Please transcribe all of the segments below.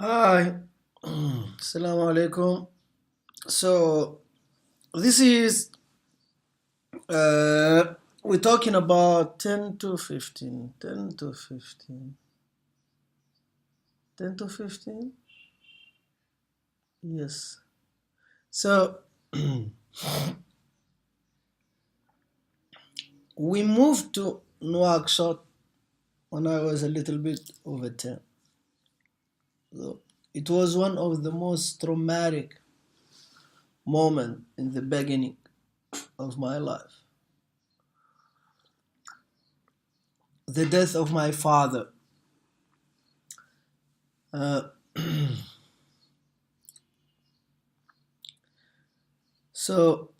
Hi, Assalamu alaikum. So this is we're talking about 10 to 15, 10 to 15, 10 to 15. Yes. So we moved to Nouakchott when I was a little bit over 10. So it was one of the most traumatic moments in the beginning of my life. The death of my father. Uh, so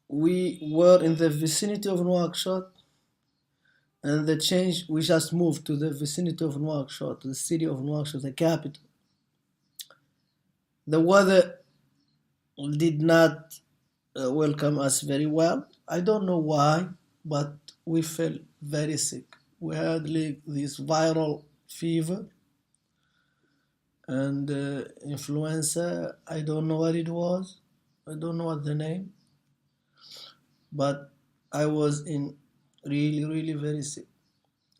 we were in the vicinity of Nouakchott, and the change we just moved to the vicinity of Nouakchott, the city of Nouakchott, the capital. The weather did not welcome us very well. I don't know why, but we felt very sick. We had like this viral fever and influenza. I don't know what it was. I don't know what the name, but I was in really, really very sick.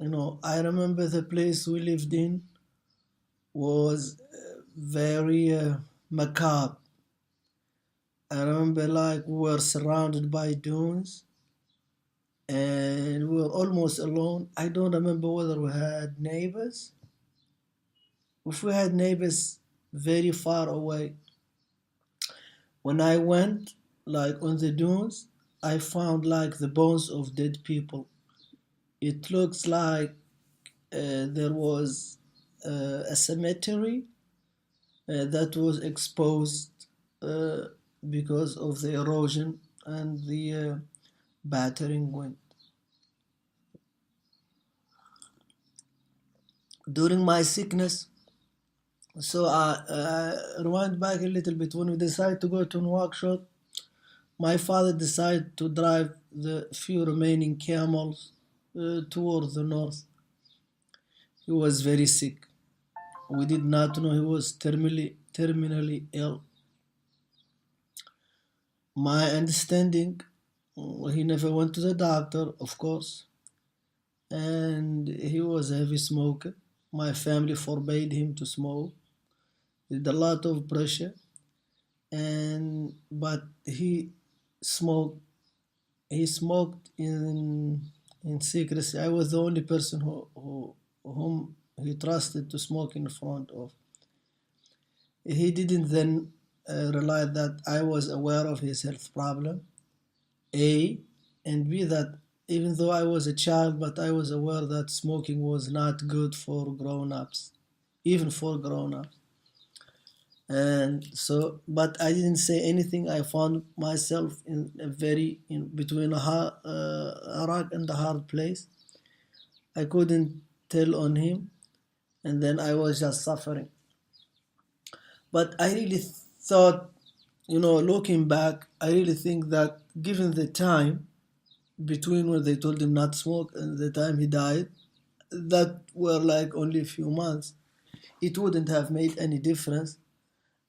I remember the place we lived in was very macabre. I remember like we were surrounded by dunes and we were almost alone. I don't remember whether we had neighbors. If we had neighbors very far away. When I went like on the dunes, I found like the bones of dead people. It looks like there was a cemetery that was exposed uh, because of the erosion and the battering wind. During my sickness, so I rewind back a little bit. When we decided to go to Nouakchott, my father decided to drive the few remaining camels towards the north. He was very sick. We did not know he was terminally ill. My understanding, he never went to the doctor, of course, and he was a heavy smoker. My family forbade him to smoke with a lot of pressure, and but smoked. He smoked in secrecy. I was the only person whom he trusted to smoke in front of. He didn't then realize that I was aware of his health problem. A and B, that even though I was a child, but I was aware that smoking was not good for grown-ups, even for grown-ups. And so, but I didn't say anything. I found myself in between a rock and a hard place. I couldn't tell on him, and then I was just suffering. But I really thought, looking back, I really think that given the time between when they told him not to smoke and the time he died, that were like only a few months, it wouldn't have made any difference.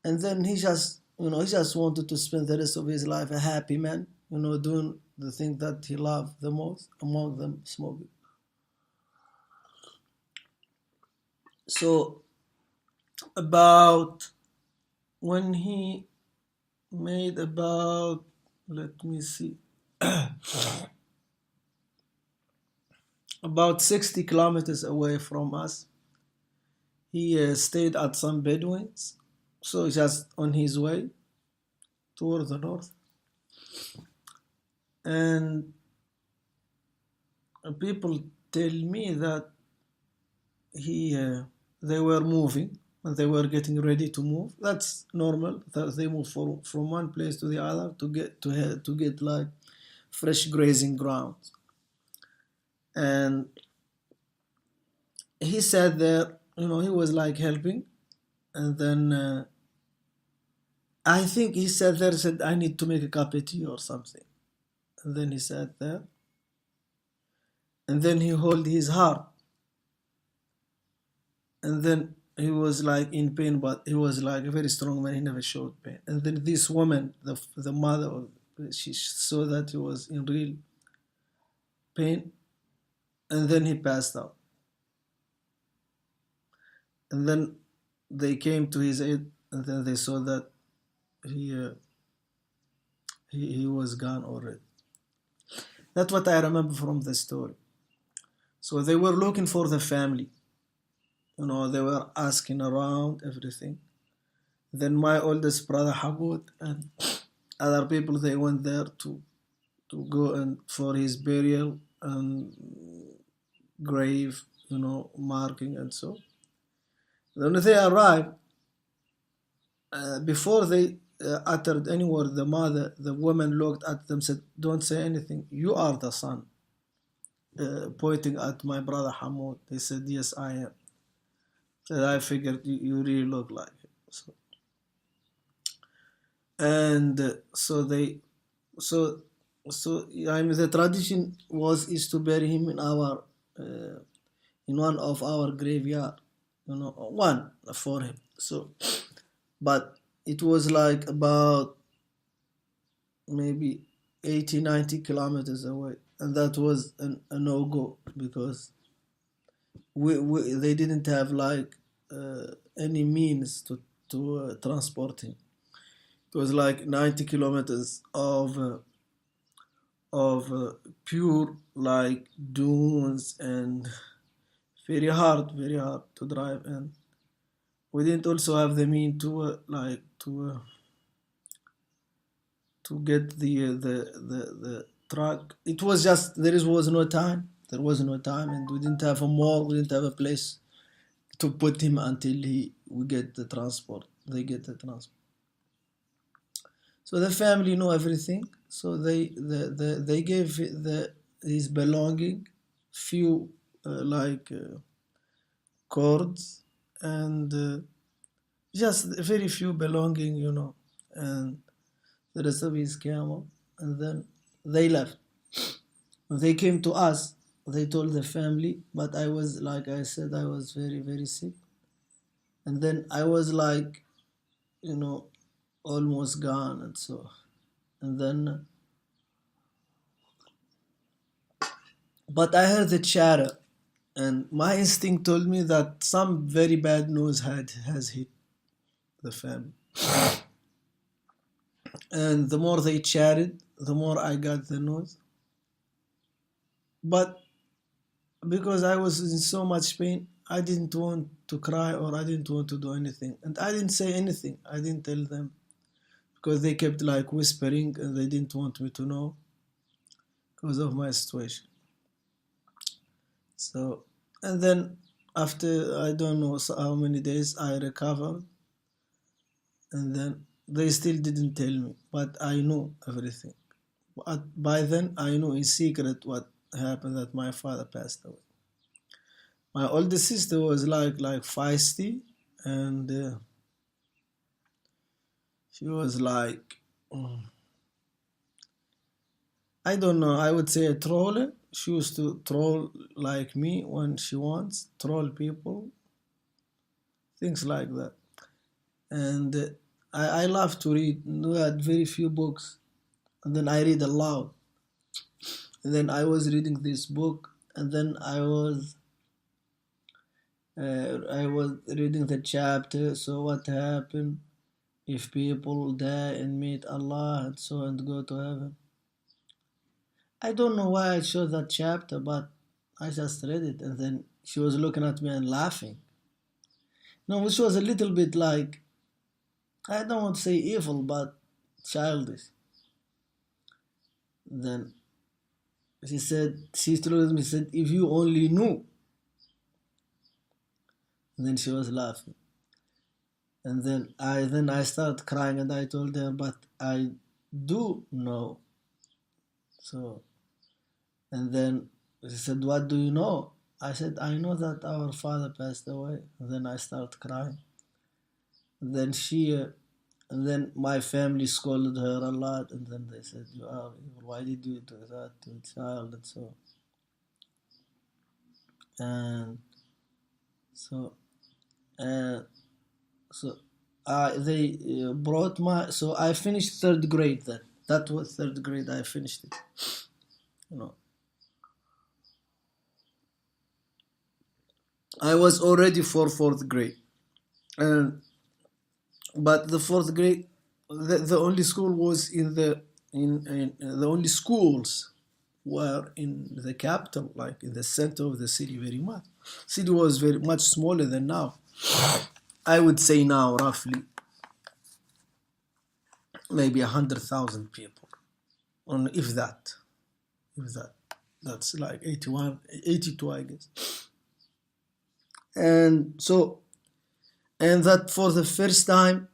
And then he just wanted to spend the rest of his life a happy man, doing the thing that he loved the most, among them smoking. So about when he made about, let me see, about 60 kilometers away from us, he stayed at some Bedouins, so just on his way toward the north. And people tell me that he they were moving and they were getting ready to move. That's normal. That they move from one place to the other to get like fresh grazing ground. And he sat there, he was like helping, and then I think he sat there and said, "I need to make a cup of tea or something." And then he sat there, and then he held his heart, and then he was like in pain, but he was like a very strong man. He never showed pain. And then this woman, the mother, she saw that he was in real pain, and then he passed out. And then they came to his aid, and then they saw that he uh, he was gone already. That's what I remember from the story. So they were looking for the family. They were asking around everything. Then my oldest brother Habud and other people, they went there to go and for his burial and grave, marking and so. When they arrived, before they uttered any word, the woman looked at them, said, "Don't say anything. You are the son." Pointing at my brother Hamoud, they said, "Yes, I am." Said, "I figured you really look like him." And so they, so so I mean, the tradition is to bury him in one of our graveyard, one for him. So, but it was like about maybe 80, 90 kilometers away, and that was a no go because they didn't have like any means to transport him. It was like 90 kilometers of pure like dunes and very hard to drive, and we didn't also have the mean to get the truck. It was just was no time. There was no time, and we didn't have a mall. We didn't have a place to put him until we get the transport. They get the transport. So the family know everything. So they gave his belonging, few cords, and just very few belonging, and the rest of his camel, and then they left. When they came to us, they told the family, but I was, like I said, I was very, very sick. And then I was like, you know, almost gone. And so, and then, but I heard the chatter, and my instinct told me that some very bad news has hit the family. And the more they chatted, the more I got the news. But because I was in so much pain, I didn't want to cry or I didn't want to do anything. And I didn't say anything. I didn't tell them because they kept like whispering and they didn't want me to know because of my situation. So, and then after I don't know how many days I recovered, and then they still didn't tell me, but I knew everything. But by then, I knew in secret what happened, that my father passed away. My oldest sister was like feisty, and she was like, I don't know, I would say a troller. She used to troll like me when she wants, troll people, things like that. And I love to read. We had very few books, and then I read aloud. And then I was reading this book, and then I was reading the chapter. So what happened if people die and meet Allah and so and go to heaven? I don't know why I chose that chapter, but I just read it, and then she was looking at me and laughing. No, which was a little bit like, I don't want to say evil, but childish. Then she told me, said, if you only knew. And then she was laughing. And then I started crying and I told her, but I do know. So, and then she said, what do you know? I said, I know that our father passed away. And then I started crying. And then and then my family scolded her a lot. And then they said, you are evil. Why did you do that to a child? And so, and so Uh, so they brought my, so I finished third grade then. That was third grade. I finished it. You know, I was already for fourth grade, and but the fourth grade, the only school was in the only schools were in the capital, like in the center of the city. Very much, city was very much smaller than now. I would say now roughly maybe 100,000 people, on if that, if that. That's like 81, 82, I guess. And so, and that for the first time,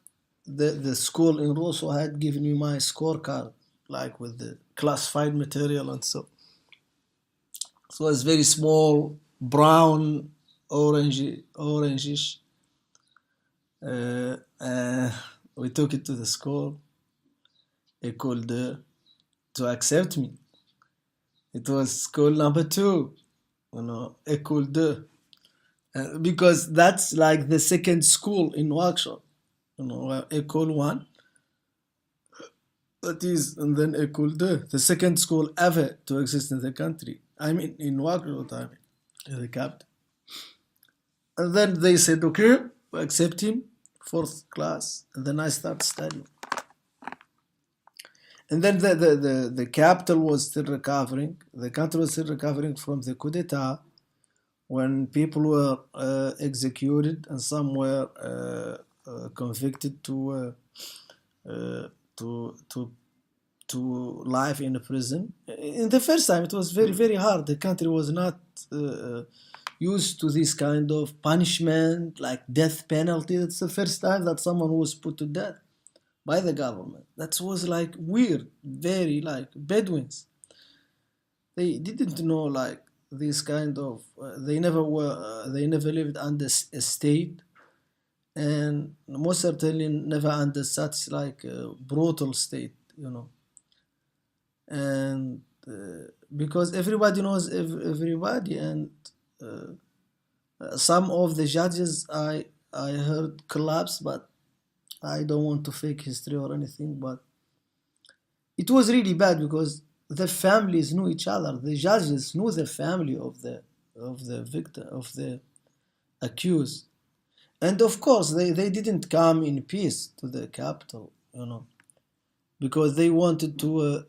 the school in Rosso had given me my scorecard, like with the classified material and so. So it was very small, brown, orangish. Uh, uh, we took it to the school, École de, to accept me. It was school number two, École de. Because that's like the second school in Nouakchott, École 1, that is, and then École 2, the second school ever to exist in the country. I mean, in Nouakchott, I mean, in the capital. And then they said, okay, we accept him, fourth class, and then I start studying. And then the capital was still recovering. The country was still recovering from the coup d'etat, when people were executed and some were convicted uh, to to to life in a prison. In the first time, it was very very hard. The country was not used to this kind of punishment, like death penalty. It's the first time that someone was put to death by the government. That was like weird, very like Bedouins. They didn't know like this kind of. They never were. They never lived under a state, and most certainly never under such like a brutal state. And because everybody knows everybody, and some of the judges I heard collapse, but I don't want to fake history or anything, but it was really bad because the families knew each other. The judges knew the family of the victim, of the accused, and of course they didn't come in peace to the capital, because they wanted to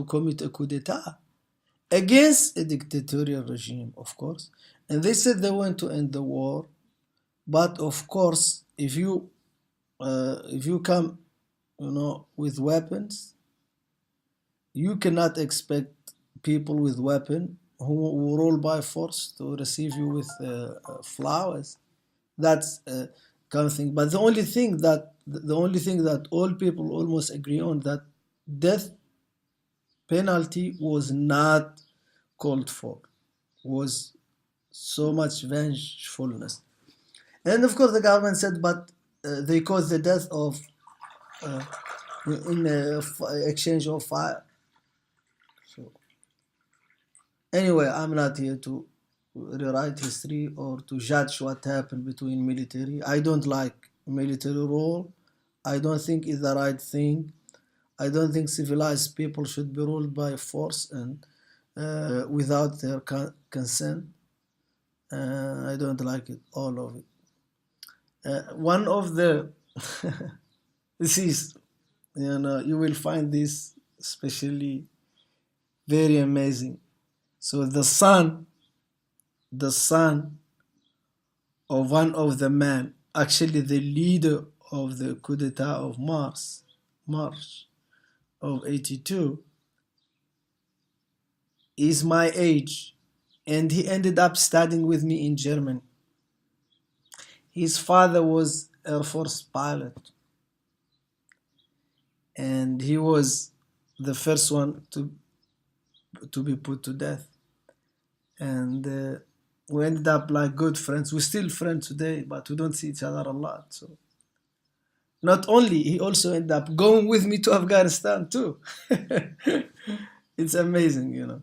commit a coup d'état against a dictatorial regime, of course, and they said they want to end the war. But of course, if you come, with weapons, you cannot expect people with weapon who rule by force to receive you with flowers. That's kind of thing. But the only thing that all people almost agree on, that death penalty was not called for, was so much vengefulness. And of course, the government said, but they caused the death of uh, in exchange of fire. So anyway, I'm not here to rewrite history or to judge what happened between military. I don't like military rule. I don't think it's the right thing. I don't think civilized people should be ruled by force and without their consent. I don't like it, all of it. One of the this is, you will find this especially very amazing. So the son of one of the men, actually the leader of the coup d'etat of March of 82, is my age, and he ended up studying with me in Germany. His father was Air Force pilot, and he was the first one to be put to death. And we ended up like good friends. We're still friends today, but we don't see each other a lot. So not only, he also ended up going with me to Afghanistan too. It's amazing.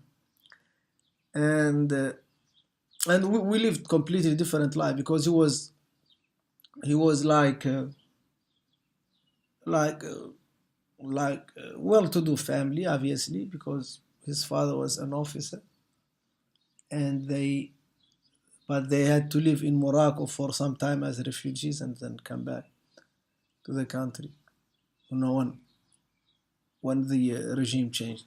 And and we lived completely different life because he was like uh, well-to-do family, obviously, because his father was an officer, and they had to live in Morocco for some time as refugees and then come back to the country. No one when the regime changed.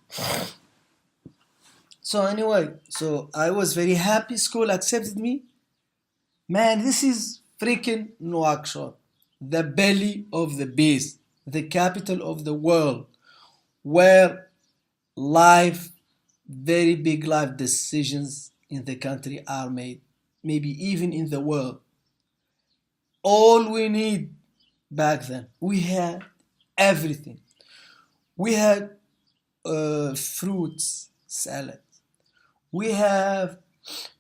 So anyway, so I was very happy. School accepted me. Man, this is freaking Nouakchott, the belly of the beast, the capital of the world, where life, very big life decisions in the country are made, maybe even in the world. All we need back then, we had everything. We had fruits, salad. We have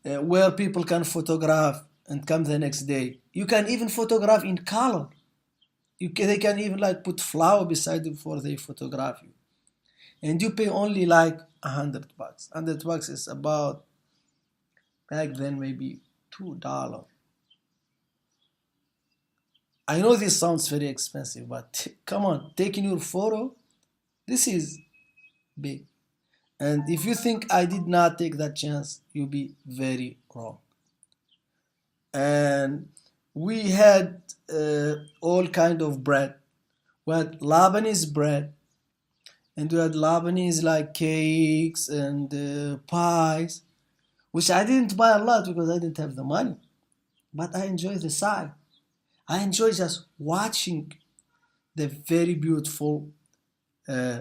where people can photograph and come the next day. You can even photograph in color. They can even like put flower beside you before they photograph you, and you pay only like $100. $100 is about back then maybe $2. I know this sounds very expensive, but come on, taking your photo, this is big. And if you think I did not take that chance, you'll be very wrong. And we had all kind of bread. We had Lebanese bread, and we had Lebanese like cakes and pies, which I didn't buy a lot because I didn't have the money. But I enjoy the sight. I enjoy just watching the very beautiful, uh,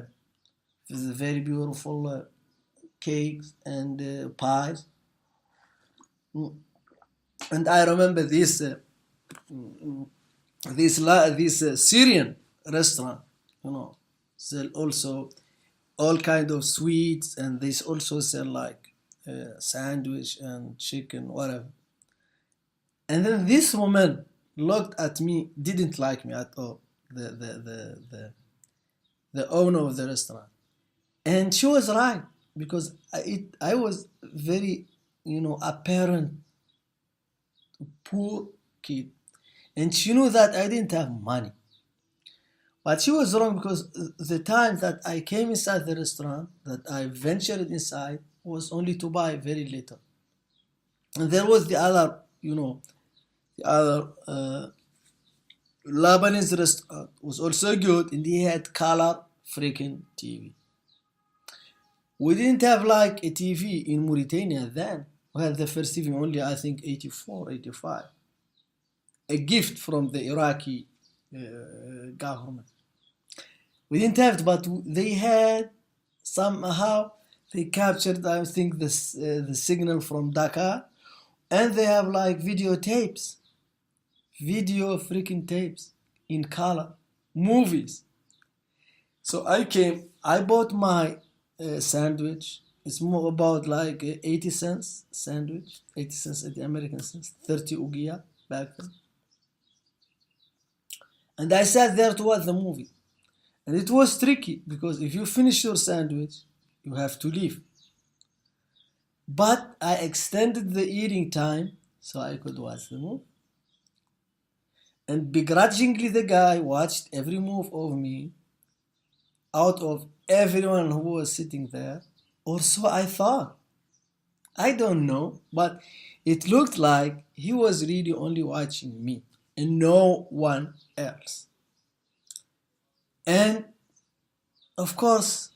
cakes and pies. Mm. And I remember this Syrian restaurant, sell also all kind of sweets, and they also sell like sandwich and chicken, whatever. And then this woman looked at me, didn't like me at all. The owner of the restaurant, and she was right because I was very, apparent poor kid, and she knew that I didn't have money. But she was wrong because the time that I came inside the restaurant, that I ventured inside, was only to buy very little. And there was the other Lebanese restaurant was also good, and he had color freaking TV. We didn't have like a TV in Mauritania then. We had the first TV only, I think, 84, 85. A gift from the Iraqi government. We didn't have it, but they had somehow they captured, I think, the signal from Dakar, and they have like videotapes, video freaking tapes in color, movies. So I bought my sandwich. It's more about like 80 cents sandwich, 80 cents at the American cents, 30 ugia back then. And I sat there to watch the movie. And it was tricky because if you finish your sandwich, you have to leave. But I extended the eating time so I could watch the movie. And begrudgingly, the guy watched every move of me out of everyone who was sitting there, or so I thought. I don't know, but it looked like he was really only watching me and no one else. And of course,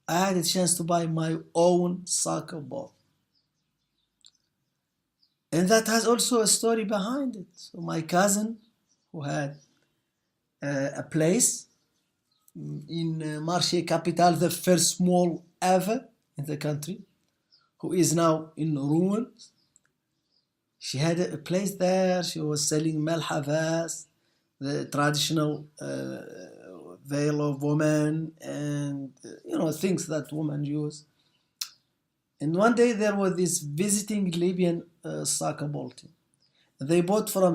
I had a chance to buy my own soccer ball. And that has also a story behind it. So my cousin, who had a place in Marche Capital, the first mall ever in the country, who is now in ruins. She had a place there. She was selling malhavas, the traditional veil of women, and things that women use. And one day there was this visiting Libyan soccer ball team. They bought from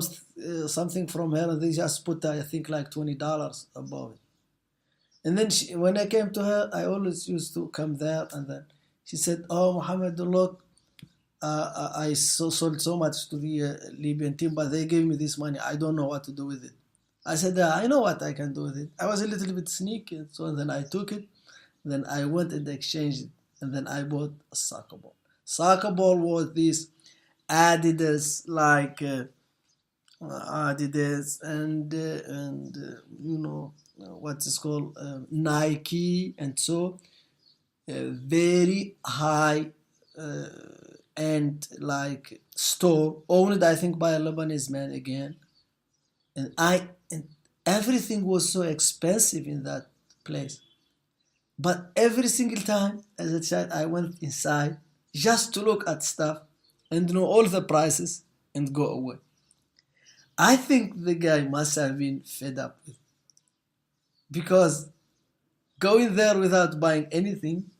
something from her, and they just put I think like $20 above it. And then when I came to her, I always used to come there, and then she said, "Oh, Mohammed, look, I sold so much to the Libyan team, but they gave me this money. I don't know what to do with it. I said, I know what I can do with it. I was a little bit sneaky, so then I took it. Then I went and exchanged it, and then I bought a soccer ball. Soccer ball was this Adidas, like Adidas, and what is called Nike, and so very high uh, end like store owned, I think, by a Lebanese man again, and everything was so expensive in that place. But every single time as a child, I went inside just to look at stuff and know all the prices and go away. I think the guy must have been fed up with, because going there without buying anything,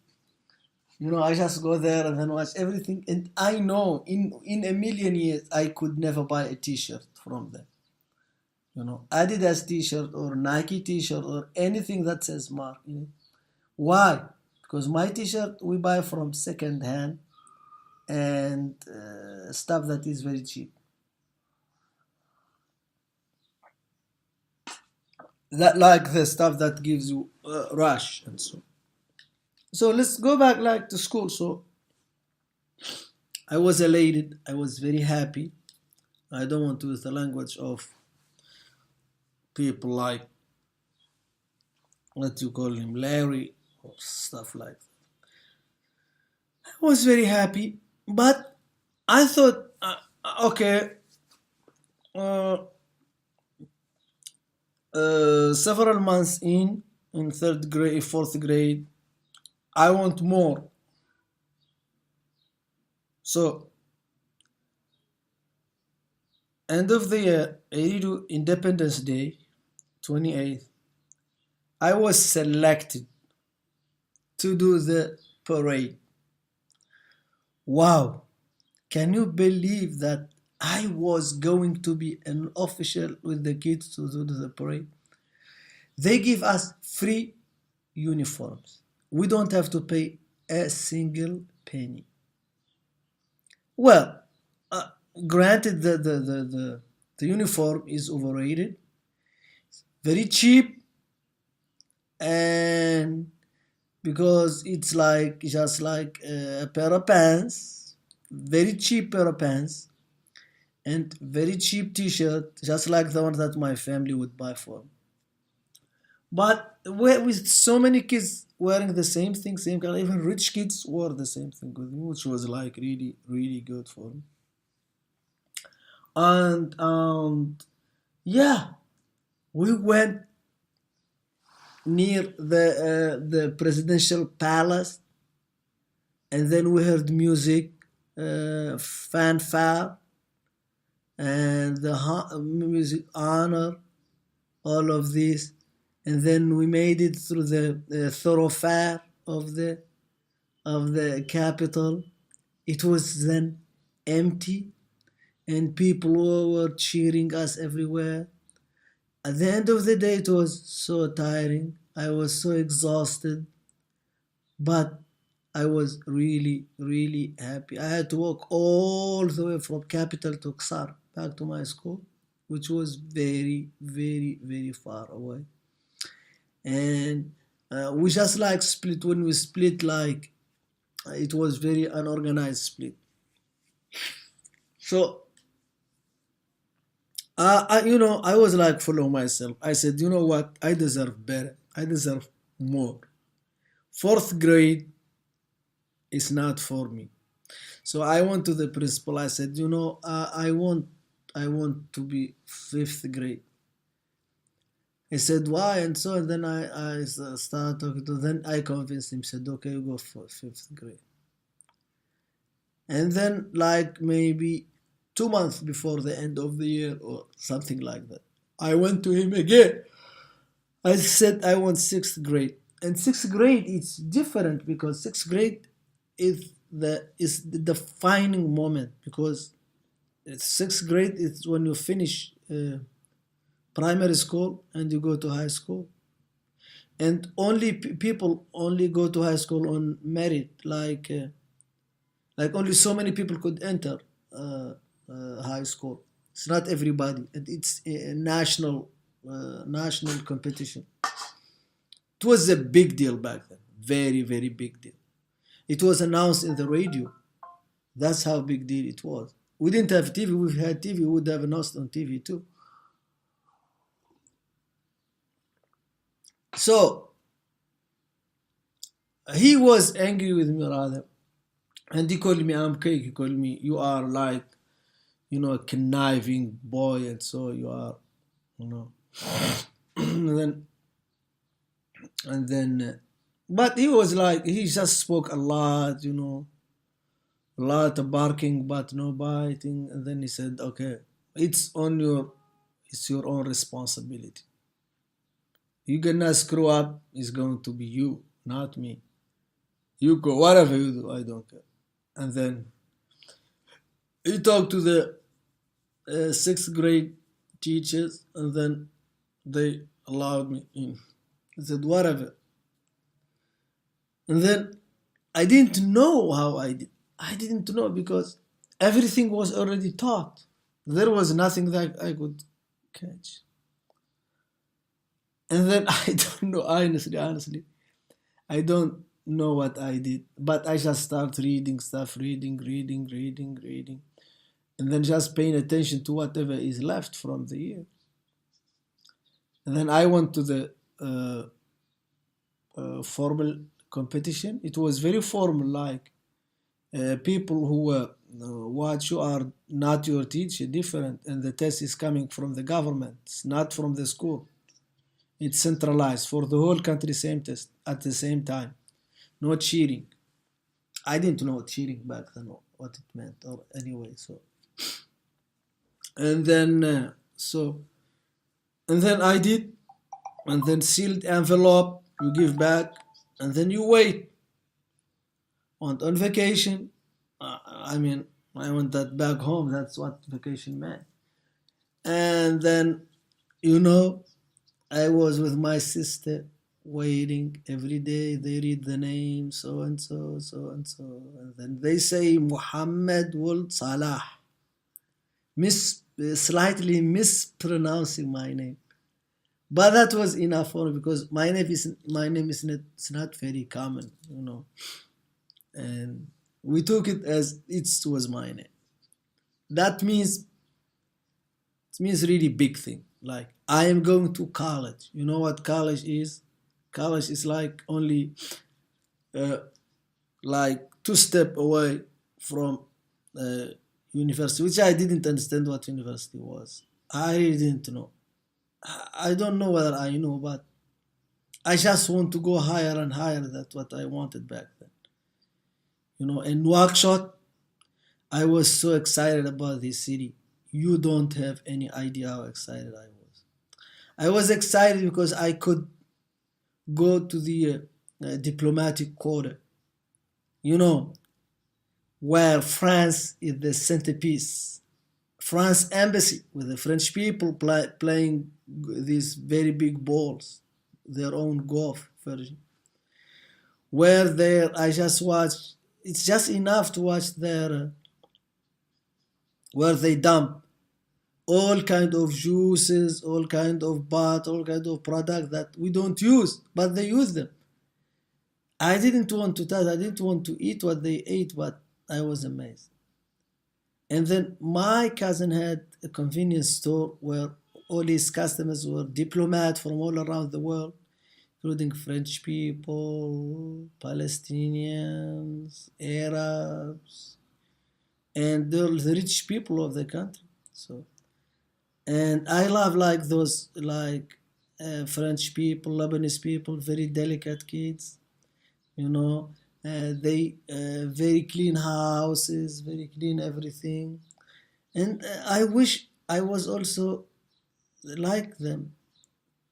I just go there and then watch everything, and I know in a million years I could never buy a T-shirt from them. Adidas T-shirt or Nike T-shirt or anything that says Mark in it. Why? Because my T-shirt we buy from second hand and stuff that is very cheap. That like the stuff that gives you rush and so. So let's go back like to school. So I was elated. I was very happy. I don't want to use the language of people like what you call him, Larry or stuff like that. I was very happy, but I thought, okay, uh, several months in third grade, fourth grade, I want more. So end of the year, 82 Independence Day, 28th, I was selected to do the parade. Wow, can you believe that I was going to be an official with the kids to do the parade? They give us free uniforms. We don't have to pay a single penny. Well, uh, granted, the uniform is overrated, very cheap, and because it's like just like a pair of pants, very cheap pair of pants, and very cheap T-shirt, just like the one that my family would buy for me. But with so many kids wearing the same thing, same color, even rich kids wore the same thing with me, which was like really, really good for me. And yeah, we went near the presidential palace, and then we heard music, fanfare, and the music honor all of this, and then we made it through the thoroughfare of the capital. It was then empty, and people were cheering us everywhere. At the end of the day, it was so tiring. I was so exhausted, but I was really, really happy. I had to walk all the way from capital to Ksar back to my school, which was very, very, very far away. And we just like split. When we split, like it was very unorganized split. So I was like full of myself. I said, you know what? I deserve better. I deserve more. Fourth grade is not for me. So I went to the principal. I said, I want to be fifth grade. He said, why? And so and then I started talking to. Then I convinced him. Said, okay, you go for fifth grade. And then like maybe 2 months before the end of the year or something like that, I went to him again. I said I want sixth grade. And sixth grade is different because sixth grade is the defining moment, because sixth grade is when you finish primary school and you go to high school. And only people only go to high school on merit, like Like only so many people could enter high school. It's not everybody, and it's a national competition. It was a big deal back then, very very big deal. It was announced in the radio. That's how big deal it was. We didn't have TV. If we had TV, we would have announced on TV too. So he was angry with me rather, and he called me I'm cake. He called me you are like a conniving boy, and so you are, you know. and then and then, but he was like he just spoke a lot, a lot of barking but no biting, and then he said, "Okay, it's your own responsibility. You gonna screw up, it's going to be you, not me. You go whatever you do, I don't care." And then he talked to the sixth grade teachers, and then they allowed me in. He said, "Whatever." And then I didn't know how I did. I didn't know because everything was already taught. There was nothing that I could catch. And then I don't know, honestly, I don't know what I did. But I just start reading stuff, reading, and then just paying attention to whatever is left from the year. And then I went to the formal competition. It was very formal, like people who what you are not your teacher, different, and the test is coming from the government. It's not from the school. It's centralized for the whole country, same test at the same time. No cheating. I didn't know cheating back then, what it meant, or anyway. And then so and then I did, and then sealed envelope you give back, and then you wait. On vacation, I mean, I went that back home. That's what vacation meant. And then, you know, I was with my sister waiting every day. They read the name so and so, so and so, and then they say Muhammad Wuld Salah, slightly mispronouncing my name. But that was enough for me because my name is not, it's not very common, and we took it as it was my name. That means it means really big thing. Like I am going to college. You know what college is? College is like only uh, like two-step away from uh, university, which I didn't understand what university was. I really didn't know. I don't know whether I know, but I just want to go higher and higher. That's what I wanted back then. In Nouakchott, I was so excited about this city. You don't have any idea how excited I was. I was excited because I could go to the diplomatic quarter, you know, where France is the centerpiece. France embassy with the French people playing these very big balls, their own golf version. Where there, I just watch. It's just enough to watch their where they dump all kind of juices, all kind of butter, all kind of product that we don't use, but they use them. I didn't want to touch. I didn't want to eat what they ate, but I was amazed. And then my cousin had a convenience store where all his customers were diplomats from all around the world, including French people, Palestinians, Arabs, and the rich people of the country. So, and I love like those French people, Lebanese people, very delicate kids. They very clean houses, very clean everything, and I wish I was also like them.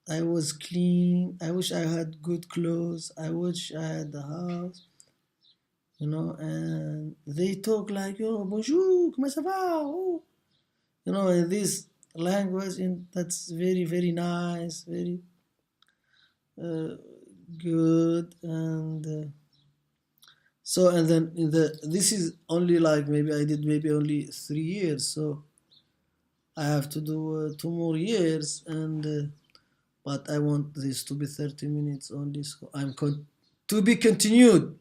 I was clean. I wish I had good clothes. I wish I had the house, and they talk like, bonjour, comment ça va? Oh. In this language, and that's very, very nice, very uh, good, and So and then in the this is only like maybe I did maybe only 3 years. So I have to do 2 more years, and but I want this to be 30 minutes only. So to be continued.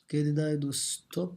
Okay, did I do stop?